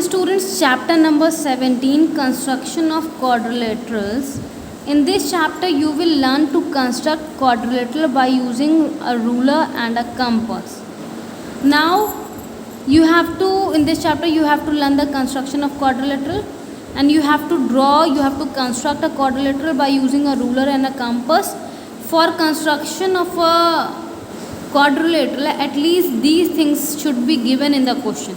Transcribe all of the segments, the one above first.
students, chapter number 17, construction of quadrilaterals. In this chapter you will learn to construct quadrilateral by using a ruler and a compass. Now you have to, in this chapter you have to learn the construction of quadrilateral, and you have to construct a quadrilateral by using a ruler and a compass. For construction of a quadrilateral, at least these things should be given in the question.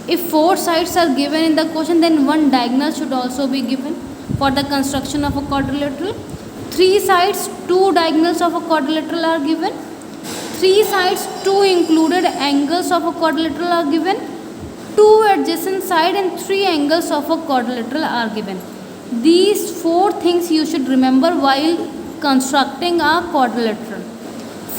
If 4 sides are given in the question, then 1 diagonal should also be given for the construction of a quadrilateral. 3 sides, 2 diagonals of a quadrilateral are given. 3 sides, 2 included angles of a quadrilateral are given. 2 adjacent sides and 3 angles of a quadrilateral are given. These 4 things you should remember while constructing a quadrilateral.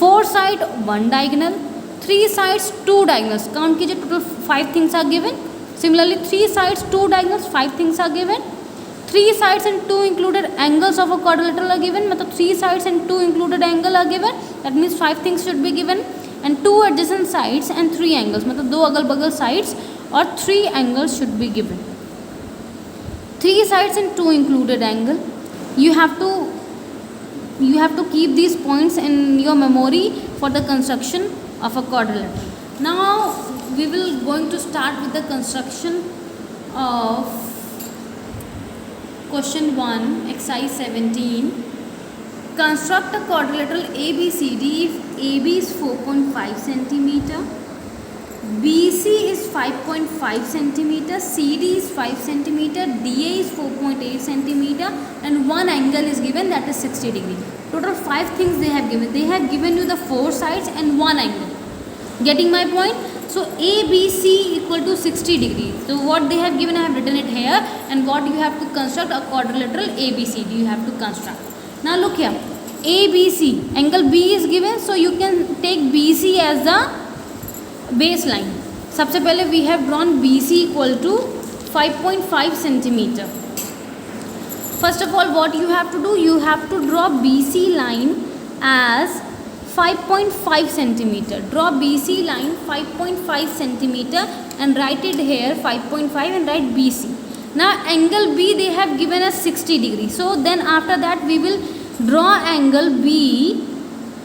4 sides, 1 diagonal. 3 sides, 2 diagonals. Count कीजिए, total 5 things are given. Similarly, 3 sides, 2 diagonals, 5 things are given. 3 sides and 2 included angles of a quadrilateral are given. मतलब 3 sides and 2 included angle are given. That means 5 things should be given. And 2 adjacent sides and 3 angles. मतलब 2 अगल बगल sides और 3 angles should be given. 3 sides and 2 included angle. You have to keep these points in your memory for the construction of a quadrilateral. Now we will going to start with the construction of question 1, exercise 17. Construct a quadrilateral ABCD if AB is 4.5 centimeter, BC is 5.5 centimeter, CD is 5 centimeter, DA is 4.8 centimeter, and one angle is given, that is 60 degree. Total 5 things they have given. They have given you the 4 sides and 1 angle. Getting my point? So ABC equal to 60 degree. So what they have given, I have written it here, and what you have to construct, a quadrilateral ABCD you have to construct. Now look here, ABC, angle B is given, so you can take BC as the baseline. सबसे पहले we have drawn BC equal to 5.5 centimeter. First of all, what you have to do, you have to draw BC line as 5.5 centimeter. Draw BC line 5.5 centimeter and write it here 5.5 and write BC. Now angle B they have given us 60 degree. So then after that we will draw angle B.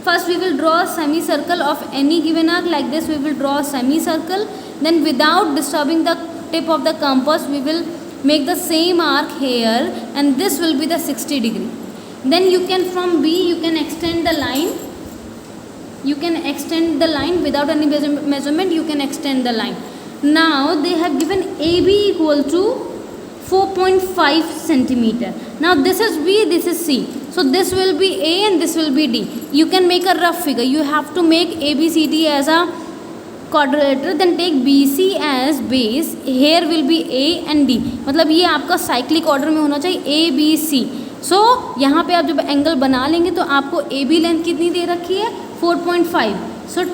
First we will draw a semicircle of any given arc. Like this we will draw a semicircle. Then without disturbing the tip of the compass we will make the same arc here, and this will be the 60 degree. Then you can, from B you can extend the line. You can extend the line without any measurement, you can extend the line. Now they have given AB equal to 4.5 centimeter. Now this is B, this is C. So this will be A and this will be D. You can make a rough figure. You have to make ABCD as a quadrilateral, then take BC as base. Here will be A and D. मतलब ये आपका cyclic order में होना चाहिए ABC. So यहाँ पे आप जब एंगल बना लेंगे तो आपको AB लेंथ कितनी दे रखी है, 4.5. So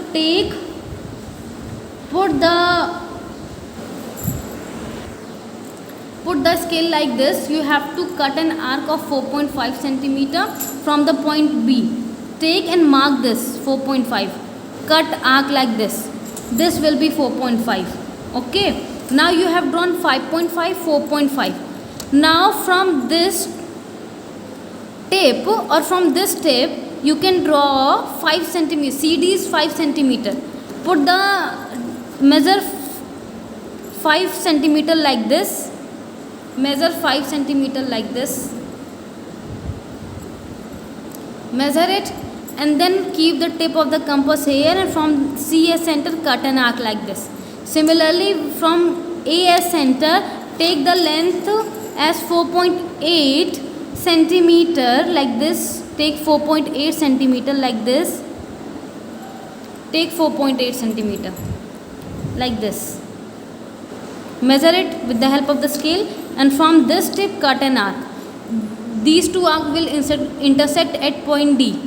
put the scale like this. You have to cut an arc of 4.5 centimeter from the point B. Take and mark this 4.5. Cut arc like this. This will be 4.5. Okay. Now you have drawn 5.5, 4.5. Now from this tip or from this tip you can draw 5 centimeter. CD is 5 centimeter. Put the measure 5 centimeter like this. Measure 5 centimeter like this. Measure it and then keep the tip of the compass here, and from C as center cut an arc like this. Similarly from A as center take the length as 4.8 centimeter like this. Take 4.8 centimeter like this. Take 4.8 centimeter like this. Measure it with the help of the scale, and from this tip cut an arc. These two arcs will intersect at point D.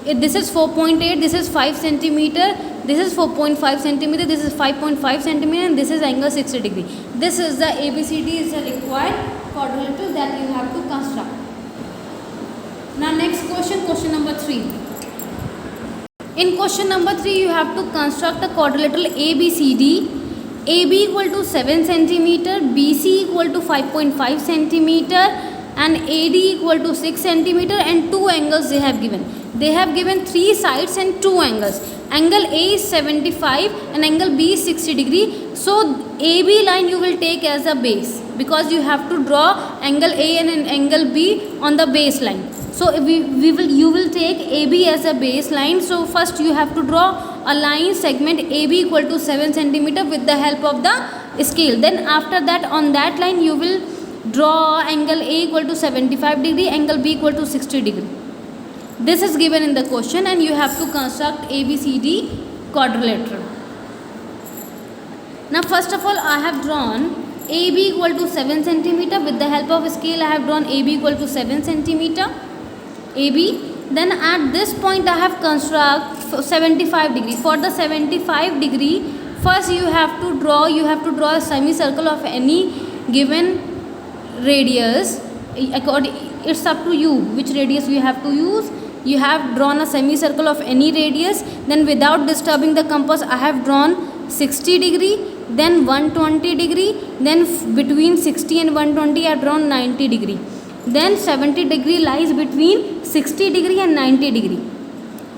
If this is 4.8, this is 5 centimeter, this is 4.5 centimeter, this is 5.5 centimeter, and this is angle 60 degree. This is the ABCD is a required quadrilateral that you have to construct. Now next question, question number 3. In question number 3 you have to construct a quadrilateral ABCD AB equal to 7 centimeter, BC equal to 5.5 centimeter, and AD equal to 6 centimeter, and two angles they have given. They have given three sides and two angles. Angle A is 75 and angle B is 60 degree. So AB line you will take as a base, because you have to draw angle A and angle B on the baseline. So you will take AB as a baseline. So first you have to draw a line segment AB equal to 7 centimeter with the help of the scale. Then after that, on that line you will draw angle A equal to 75 degree, angle B equal to 60 degree. This is given in the question, and you have to construct ABCD quadrilateral. Now first of all, I have drawn AB equal to 7 centimeter. With the help of scale I have drawn AB equal to 7 centimeter, AB. Then at this point I have construct 75 degree. For the 75 degree, first you have to draw a semicircle of any given radius. It's up to you which radius you have to use. You have drawn a semicircle of any radius. Then without disturbing the compass, I have drawn 60 degree, then 120 degree, then between 60 and 120 I have drawn 90 degree. Then 70 degree lies between 60 degree and 90 degree.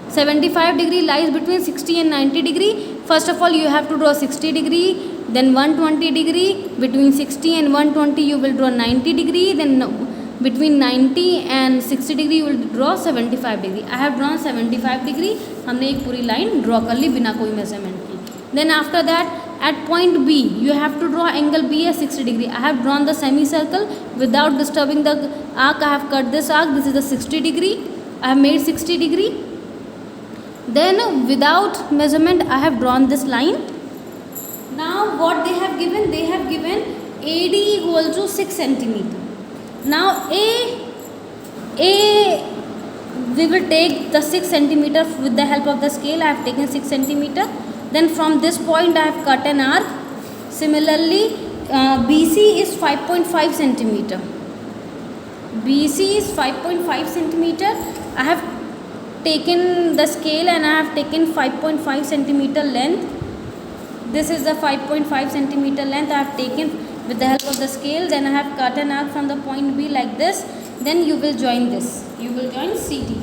75 degree lies between 60 and 90 degree. First of all, you have to draw 60 degree, then 120 degree. Between 60 and 120 you will draw 90 degree. Then between 90 and 60 degree you will draw 75 degree. I have drawn 75 degree. हमने एक पूरी line draw कर ली बिना कोई measurement की. Then after that, at point B you have to draw angle B as 60 degree. I have drawn the semicircle without disturbing the arc. I have cut this arc. This is the 60 degree. I have made 60 degree. Then without measurement I have drawn this line. Now what they have given AD equal to 6 centimeter. Now we will take the 6 centimeter with the help of the scale. I have taken 6 centimeter. Then from this point I have cut an arc. Similarly, BC is 5.5 centimeter. BC is 5.5 centimeter. I have taken the scale and I have taken 5.5 centimeter length. This is the 5.5 centimeter length I have taken with the help of the scale. Then I have cut an arc from the point B like this. Then you will join this. You will join CD.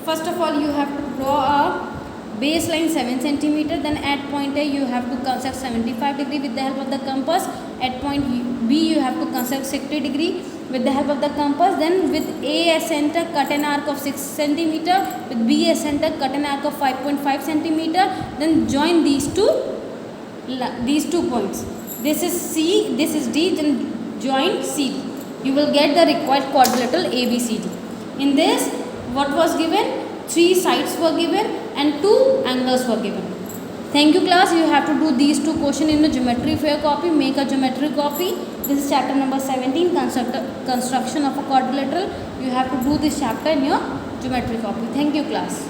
First of all, you have to draw a baseline 7 centimeter. Then at point A you have to construct 75 degree with the help of the compass. At point B you have to construct 60 degree with the help of the compass. Then with A as center, cut an arc of 6 centimeter. With B as center, cut an arc of 5.5 centimeter. Then join these two points. This is C, this is D, then join CD. You will get the required quadrilateral ABCD. In this, what was given? 3 sides were given and 2 angles were given. Thank you class. You have to do these 2 questions in the geometry for your copy. Make a geometry copy. This is chapter number 17, construction of a quadrilateral. You have to do this chapter in your geometry copy. Thank you class.